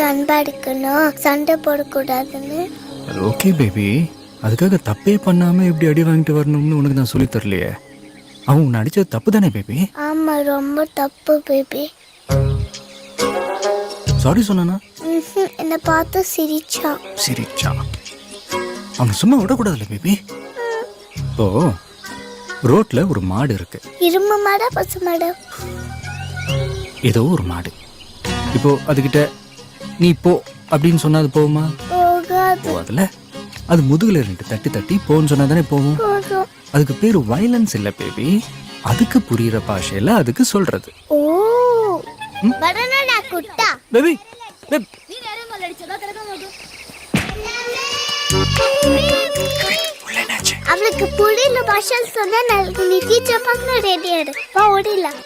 அன்பா இருக்கணும், சண்டை போடக்கூடாதுன்னு. அது ஓகே பேபி, அதுக்காக தப்பே பண்ணாம இப்படி அடி வாங்கிட்டு வரணும்னு உனக்கு நான் சொல்லி தரலையே. அவன் உன்னை அடிச்சது தப்பு தானே பேபி? ஆமா, ரொம்ப தப்பு பேபி. சாரி சொன்னானா? என்னை பார்த்து சிரிச்சான். சிரிச்சான். அவனை சும்மா விடக்கூடாதுல்ல பேபி. இப்போ ரோட்ல ஒரு மாடு இருக்கு. இரும்பு மாடா பசு மாடா? ஏதோ ஒரு மாடு. இப்போ அதுகிட்ட நீ போ அப்படின்னு சொன்னா அது போகுமா? போகாது. போகாதுல்ல. அது முதுகுல ரெண்டு தட்டி தட்டி போன்னு சொன்னா தானே போகும். போதும். அதுக்கு பேரு வயலன்ஸ் இல்ல பேபி. அதுக்கு புரியுற பாஷையில அதுக்கு சொல்றது. ஓ பரணடா குட்டா பேபி அவளுக்கு புரியல பாஷா சொன்னா நான் நீ டீச்சர் பார்க்கணும். ரெடியாடு வா, ஓடிடலாம்.